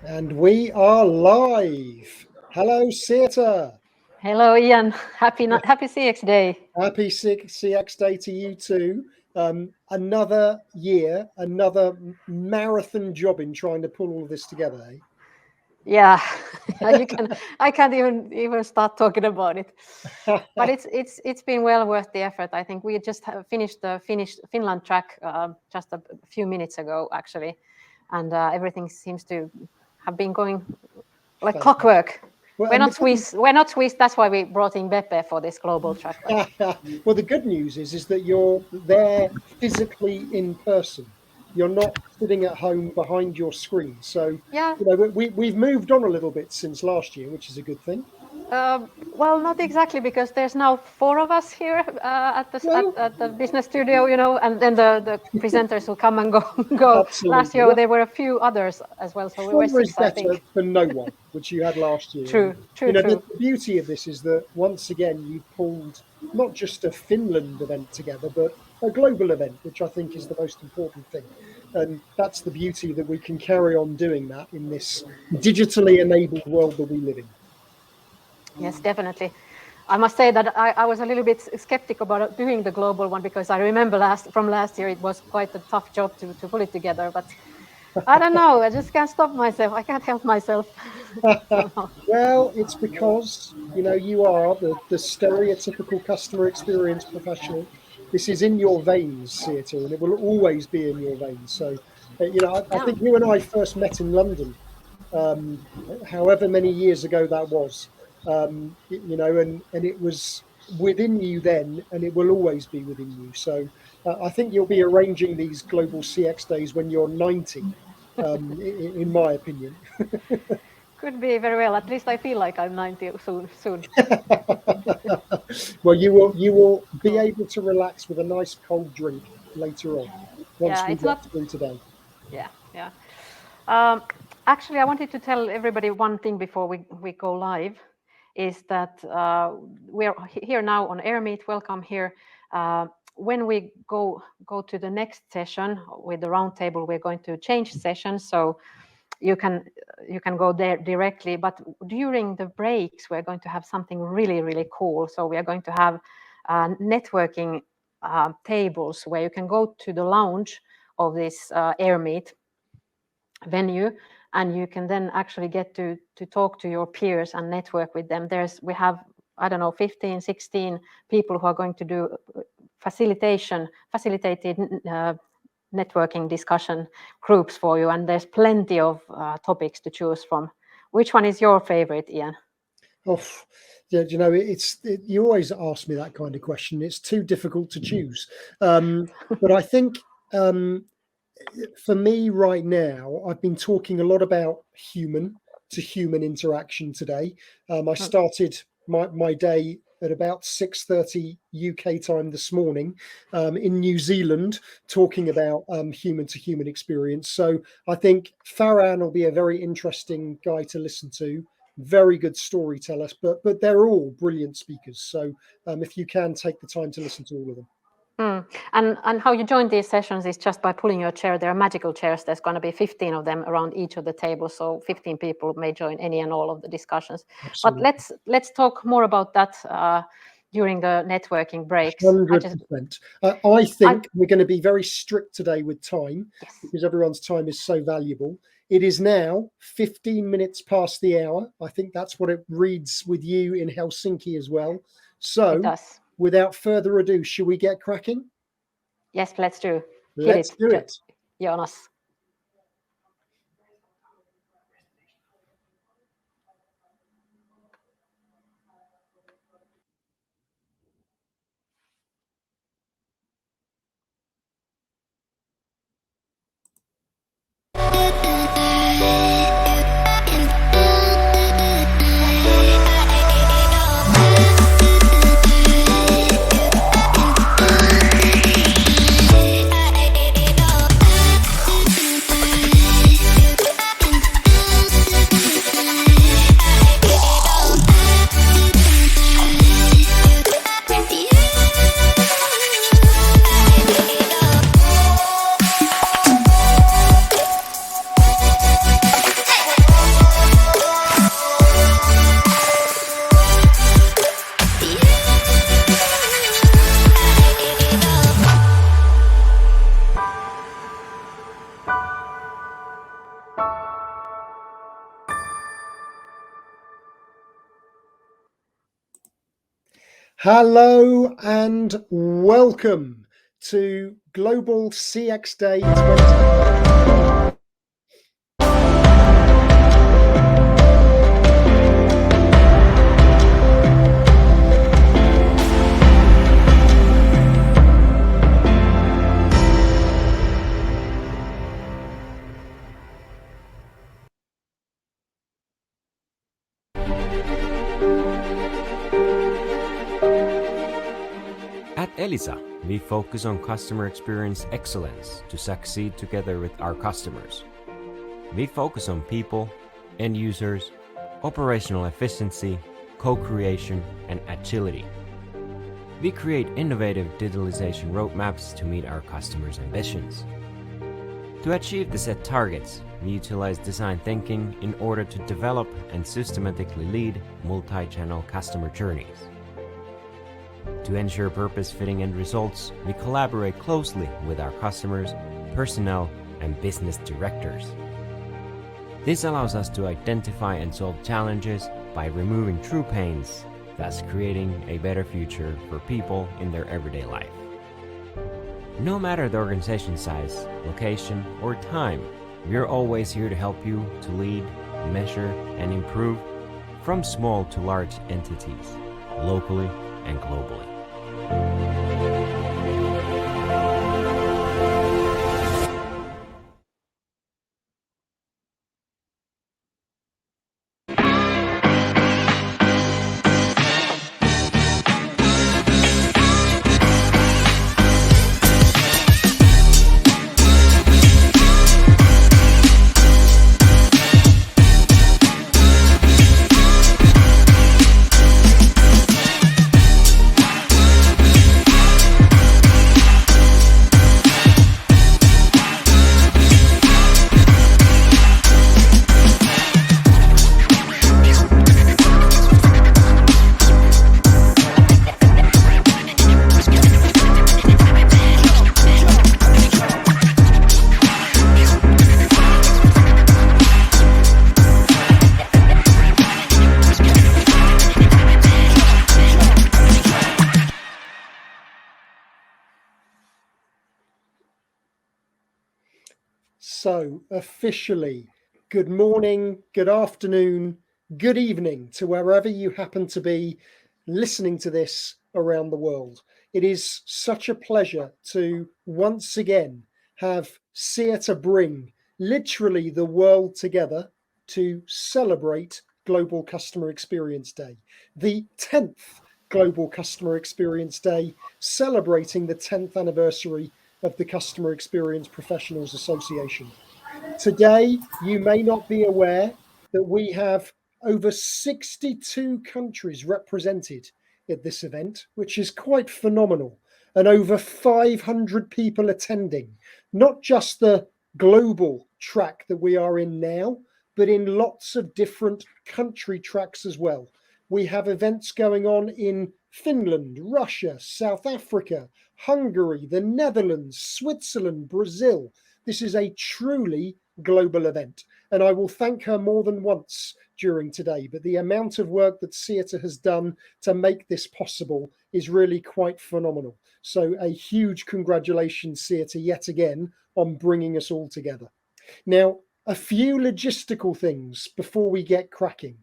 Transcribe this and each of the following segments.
And we are live. Hello, Theatre. Hello, Ian. Happy CX Day. Happy CX Day to you too. Another year, another marathon job in trying to pull all of this together. Eh? Yeah, I can't even start talking about it. But it's been well worth the effort. I think we just finished the Finland track just a few minutes ago, actually, and everything seems to have been going like clockwork. Well, we're not Swiss. That's why we brought in Beppe for this global track. Well, the good news is that you're there physically in person. You're not sitting at home behind your screen. So yeah, we've moved on a little bit since last year, which is a good thing. Well, not exactly, because there's now 4 of us here at the business studio, and then the presenters will come and go. Absolutely. Last year there were a few others as well, so we were 6, is better than no one, which you had last year. True. The beauty of this is that once again you pulled not just a Finland event together, but a global event, which I think is the most important thing. And that's the beauty, that we can carry on doing that in this digitally enabled world that we live in. Yes, definitely. I must say that I was a little bit skeptical about doing the global one, because I remember from last year it was quite a tough job to pull it together. But I don't know, I just can't stop myself. I can't help myself. Well, it's because, you are the stereotypical customer experience professional. This is in your veins, Theatre, and it will always be in your veins. So, I think you and I first met in London, however many years ago that was. And it was within you then, and it will always be within you. So I think you'll be arranging these global CX days when you're 90, in my opinion. Could be very well. At least I feel like I'm 90 soon. Well, you will be able to relax with a nice cold drink later on, once we get through today. Yeah. Actually, I wanted to tell everybody one thing before we go live. Is that we're here now on AirMeet. Welcome here. When we go to the next session with the roundtable, we're going to change sessions, so you can go there directly. But during the breaks, we're going to have something really, really cool. So we are going to have networking tables where you can go to the lounge of this AirMeet venue, and you can then actually get to talk to your peers and network with them. We have, 15, 16 people who are going to do facilitated networking discussion groups for you, and there's plenty of topics to choose from. Which one is your favorite, Ian? Oh, yeah, you always ask me that kind of question. It's too difficult to choose. But I think for me right now, I've been talking a lot about human to human interaction today. I started my day at about 6:30 UK time this morning in New Zealand, talking about human to human experience. So I think Farhan will be a very interesting guy to listen to. Very good storyteller, but they're all brilliant speakers. So if you can take the time to listen to all of them. And how you join these sessions is just by pulling your chair. There are magical chairs. There's going to be 15 of them around each of the tables, so 15 people may join any and all of the discussions. Absolutely. But let's talk more about that during the networking breaks. 100%. I think we're going to be very strict today with time, because everyone's time is so valuable. It is now 15 minutes past the hour. I think that's what it reads with you in Helsinki as well. So it does. Without further ado, should we get cracking? Yes, let's do. Let's do it. Jonas. Hello and welcome to Global CX Day 20. At Elisa, we focus on customer experience excellence to succeed together with our customers. We focus on people, end users, operational efficiency, co-creation, and agility. We create innovative digitalization roadmaps to meet our customers' ambitions. To achieve the set targets, we utilize design thinking in order to develop and systematically lead multi-channel customer journeys. To ensure purpose-fitting end results, we collaborate closely with our customers, personnel, and business directors. This allows us to identify and solve challenges by removing true pains, thus creating a better future for people in their everyday life. No matter the organization size, location, or time, we are always here to help you to lead, measure, and improve from small to large entities, locally and globally. So officially, good morning, good afternoon, good evening to wherever you happen to be listening to this around the world. It is such a pleasure to once again have CXPA bring literally the world together to celebrate Global Customer Experience Day, the 10th Global Customer Experience Day, celebrating the 10th anniversary of the Customer Experience Professionals Association. Today, you may not be aware that we have over 62 countries represented at this event, which is quite phenomenal, and over 500 people attending, not just the global track that we are in now, but in lots of different country tracks as well. We have events going on in Finland, Russia, South Africa, Hungary, the Netherlands, Switzerland, Brazil. This is a truly global event, and I will thank her more than once during today, but the amount of work that CXPA has done to make this possible is really quite phenomenal. So a huge congratulations, CXPA, yet again on bringing us all together. Now, a few logistical things before we get cracking.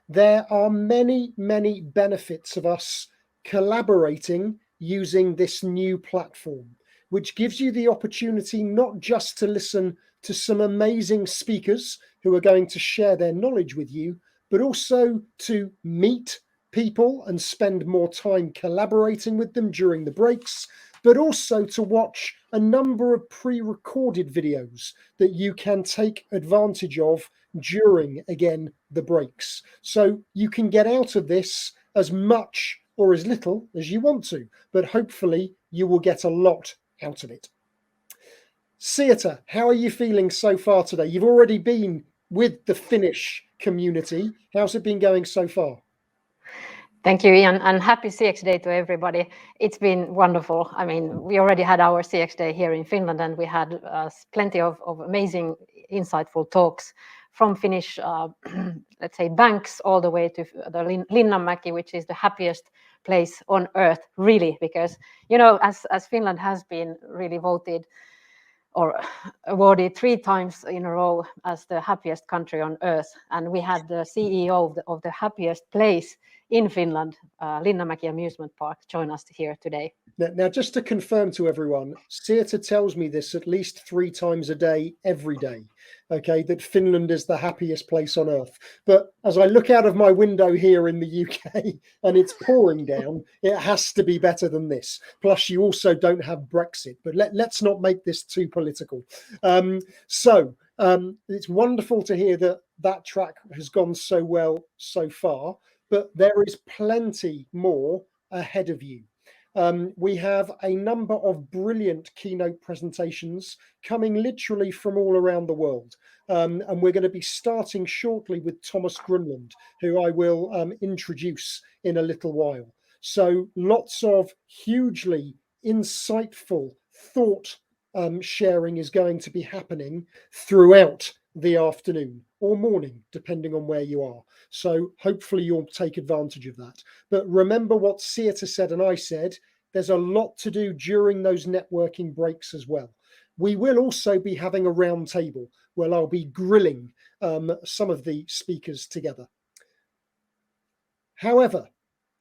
There are many, many benefits of us collaborating using this new platform, which gives you the opportunity not just to listen to some amazing speakers who are going to share their knowledge with you, but also to meet people and spend more time collaborating with them during the breaks, but also to watch a number of pre-recorded videos that you can take advantage of during, again, the breaks. So you can get out of this as much or as little as you want to, but hopefully you will get a lot out of it. CXPA, how are you feeling so far today? You've already been with the Finnish community. How's it been going so far? Thank you, Ian, and happy CX Day to everybody. It's been wonderful. I mean, we already had our CX Day here in Finland, and we had plenty of amazing, insightful talks from Finnish, let's say, banks all the way to the Linnanmäki, which is the happiest place on earth, really, because, you know, as Finland has been really voted or awarded 3 times in a row as the happiest country on earth. And we had the CEO of the happiest place in Finland, Linnanmäki Amusement Park, join us here today. Now, just to confirm to everyone, Sieta tells me this at least 3 times a day, every day, okay, that Finland is the happiest place on earth. But as I look out of my window here in the UK and it's pouring down, it has to be better than this. Plus, you also don't have Brexit, but let's not make this too political. It's wonderful to hear that that track has gone so well so far, but there is plenty more ahead of you. We have a number of brilliant keynote presentations coming literally from all around the world. And we're going to be starting shortly with Thomas Grunland, who I will introduce in a little while. So lots of hugely insightful thought sharing is going to be happening throughout the afternoon or morning, depending on where you are. So hopefully you'll take advantage of that. But remember what Sieta said and I said, there's a lot to do during those networking breaks as well. We will also be having a round table where I'll be grilling some of the speakers together. However,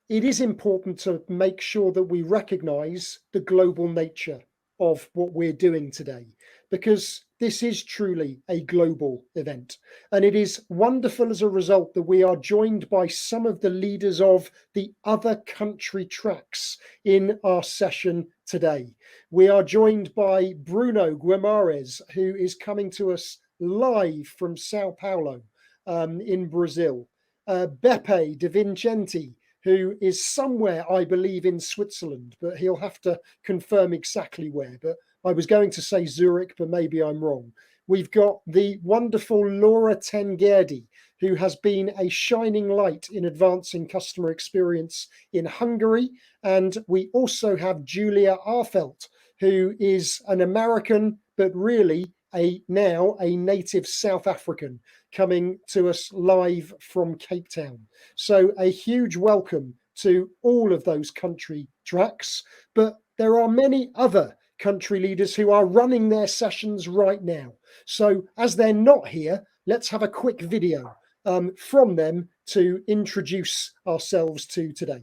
it is important to make sure that we recognize the global nature of what we're doing today, because this is truly a global event. And it is wonderful as a result that we are joined by some of the leaders of the other country tracks in our session today. We are joined by Bruno Guimarães, who is coming to us live from Sao Paulo in Brazil. Beppe De Vincenti, who is somewhere, I believe, in Switzerland, but he'll have to confirm exactly where. But I was going to say Zurich, but maybe I'm wrong. We've got the wonderful Laura Tengerdi, who has been a shining light in advancing customer experience in Hungary. And we also have Julia Arfelt, who is an American, but really now a native South African, coming to us live from Cape Town. So a huge welcome to all of those country tracks, but there are many other country leaders who are running their sessions right now. So as they're not here, let's have a quick video from them to introduce ourselves to today.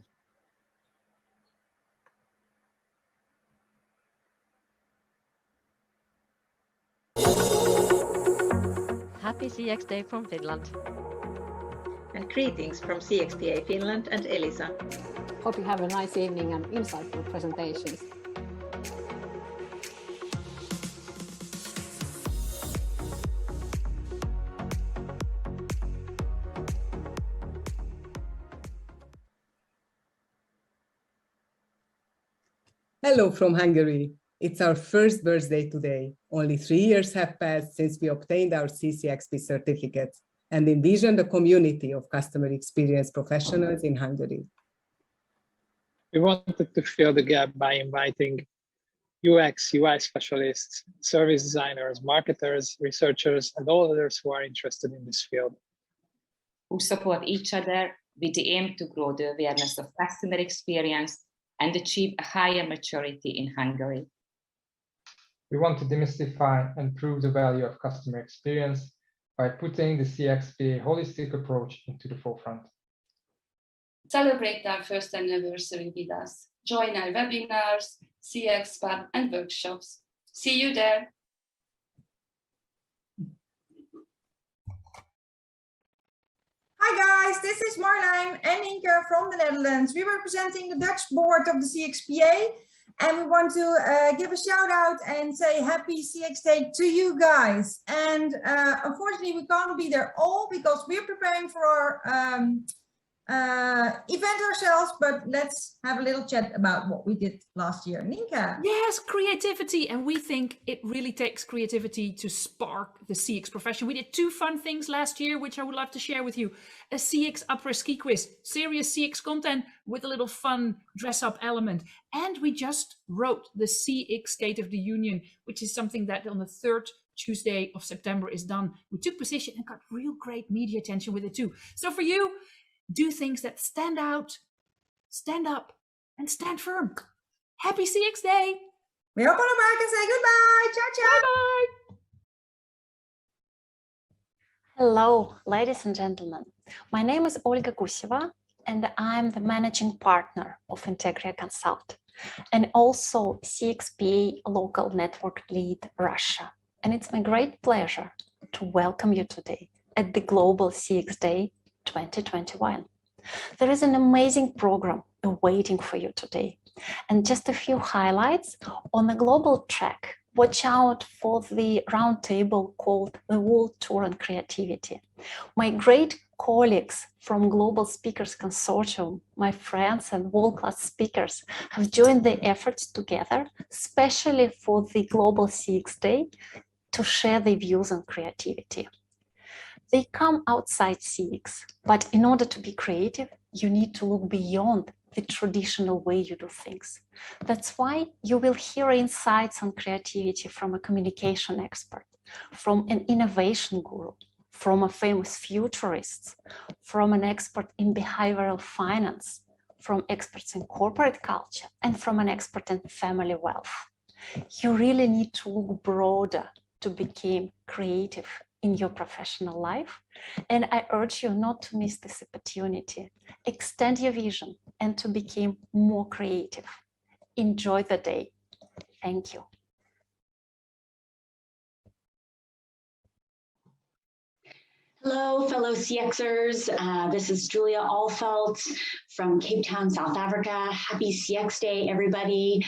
Happy CX Day from Finland. And greetings from CXPA Finland and Elisa. Hope you have a nice evening and insightful presentations. Hello from Hungary. It's our first birthday today. Only 3 years have passed since we obtained our CCXP certificates and envisioned a community of customer experience professionals in Hungary. We wanted to fill the gap by inviting UX, UI specialists, service designers, marketers, researchers, and all others who are interested in this field. Who support each other with the aim to grow the awareness of customer experience and achieve a higher maturity in Hungary. We want to demystify and prove the value of customer experience by putting the CXPA holistic approach into the forefront. Celebrate our first anniversary with us. Join our webinars, CX Pub, and workshops. See you there. Hi guys, this is Marlijn and Inke from the Netherlands. We were representing the Dutch board of the CXPA, and we want to give a shout out and say happy CX Day to you guys. And unfortunately, we can't be there all because we're preparing for our event ourselves, but let's have a little chat about what we did last year. Ninka. Yes, creativity. And we think it really takes creativity to spark the CX profession. We did 2 fun things last year, which I would love to share with you. A CX après-ski quiz, serious CX content with a little fun dress-up element. And we just wrote the CX State of the Union, which is something that on the 3rd Tuesday of September is done. We took position and got real great media attention with it too. So for you, do things that stand out, stand up, and stand firm. Happy CX Day. We hope all back and say goodbye. Ciao, ciao. Bye. Hello, ladies and gentlemen. My name is Olga Guseva, and I'm the managing partner of Integria Consult, and also CXPA local network lead Russia. And it's my great pleasure to welcome you today at the Global CX Day 2021. There is an amazing program awaiting for you today. And just a few highlights on the global track. Watch out for the roundtable called the World Tour on Creativity. My great colleagues from Global Speakers Consortium, my friends and world-class speakers, have joined the efforts together, especially for the Global CX Day, to share their views on creativity. They come outside CX, but in order to be creative, you need to look beyond the traditional way you do things. That's why you will hear insights on creativity from a communication expert, from an innovation guru, from a famous futurist, from an expert in behavioral finance, from experts in corporate culture, and from an expert in family wealth. You really need to look broader to become creative in your professional life. And I urge you not to miss this opportunity. Extend your vision and to become more creative. Enjoy the day. Thank you. Hello, fellow CXers. This is Julia Alfelt from Cape Town, South Africa. Happy CX Day, everybody.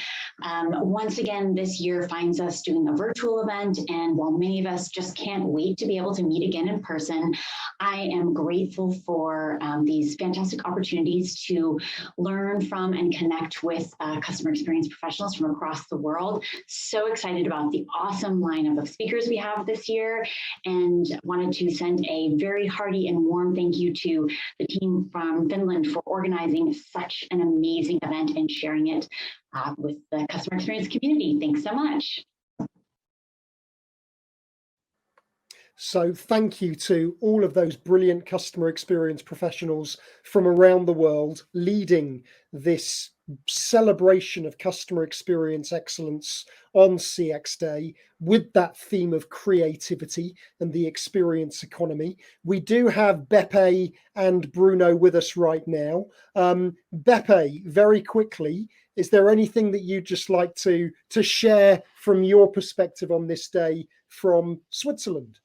Once again, this year finds us doing a virtual event, and while many of us just can't wait to be able to meet again in person, I am grateful for these fantastic opportunities to learn from and connect with customer experience professionals from across the world. So excited about the awesome lineup of speakers we have this year, and wanted to send a very hearty and warm thank you to the team from Finland for organizing such an amazing event and sharing it with the customer experience community. Thanks so much. So thank you to all of those brilliant customer experience professionals from around the world leading this celebration of customer experience excellence on CX Day with that theme of creativity and the experience economy. We do have Beppe and Bruno with us right now. Beppe, very quickly, is there anything that you'd just like to share from your perspective on this day from Switzerland?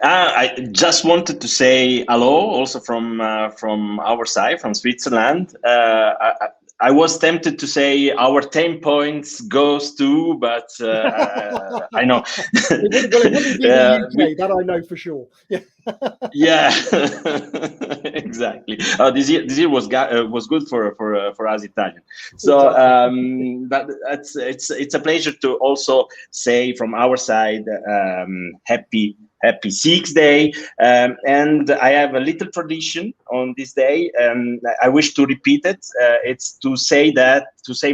I just wanted to say hello also from our side, from Switzerland. I was tempted to say our 10 points goes to, but I know. It wouldn't be the UK, that I know for sure. Yeah, exactly. This year was good for us Italian. So but it's a pleasure to also say from our side happy CX Day, and I have a little tradition on this day, and I wish to repeat it. It's to say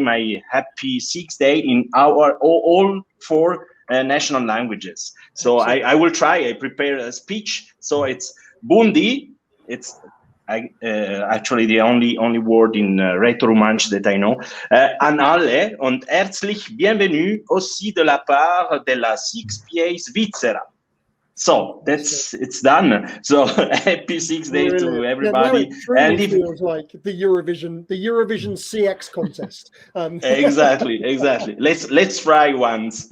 my happy CX Day in all four national languages. So I will try. I prepare a speech. So it's Bundi. It's actually the only word in Rätoromanisch that I know. An alle und herzlich bienvenue aussi de la part de la CXPA Svizzera. So it's done. So happy CX Day to everybody. Yeah, no, it truly feels like the Eurovision CX contest. Exactly. Let's try once.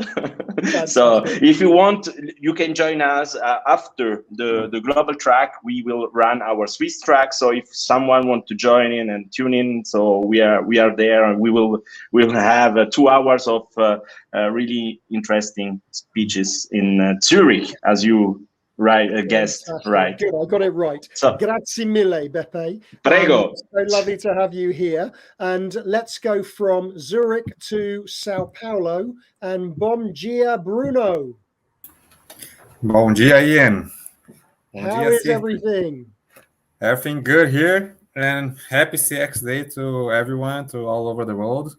So if you want, you can join us after the global track. We will run our Swiss track. So if someone wants to join in and tune in, so we are there, and we'll have 2 hours of really interesting speeches in Zurich, as you guessed right. Good, I got it right. So, grazie mille, Beppe. Prego. So lovely to have you here. And let's go from Zurich to Sao Paulo. And bom dia, Bruno. Bom dia, Ian. How is everything? Everything good here, and happy CX Day to everyone, to all over the world.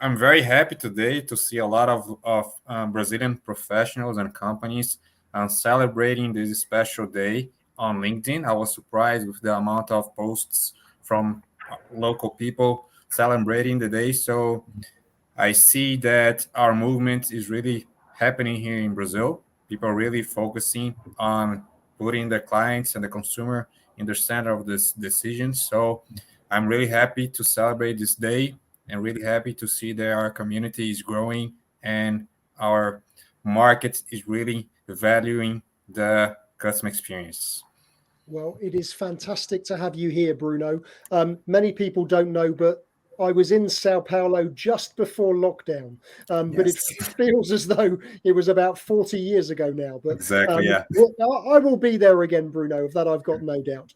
I'm very happy today to see a lot of Brazilian professionals and companies celebrating this special day on LinkedIn. I was surprised with the amount of posts from local people celebrating the day. So I see that our movement is really happening here in Brazil. People are really focusing on putting the clients and the consumer in the center of this decision. So I'm really happy to celebrate this day and really happy to see that our community is growing and our market is really valuing the customer experience. Well, it is fantastic to have you here, Bruno. Many people don't know, but I was in Sao Paulo just before lockdown, but it feels as though it was about 40 years ago now. But exactly, yeah. I will be there again, Bruno, of that I've got no doubt.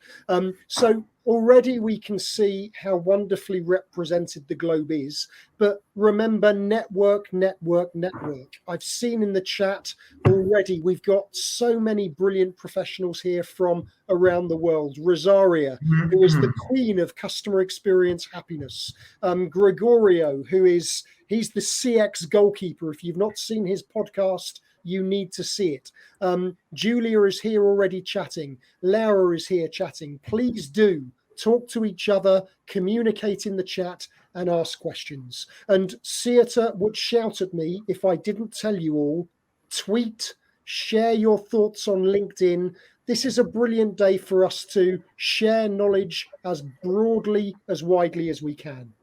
So already we can see how wonderfully represented the globe is. But remember, network, network, network. I've seen in the chat already, we've got so many brilliant professionals here from around the world. Rosaria, who is the queen of customer experience happiness. Gregorio, he's the CX goalkeeper. If you've not seen his podcast, you need to see it. Julia is here already chatting. Laura is here chatting. Please do talk to each other, communicate in the chat, and ask questions. And Sieta would shout at me if I didn't tell you all. Tweet, share your thoughts on LinkedIn. This is a brilliant day for us to share knowledge as broadly, as widely as we can.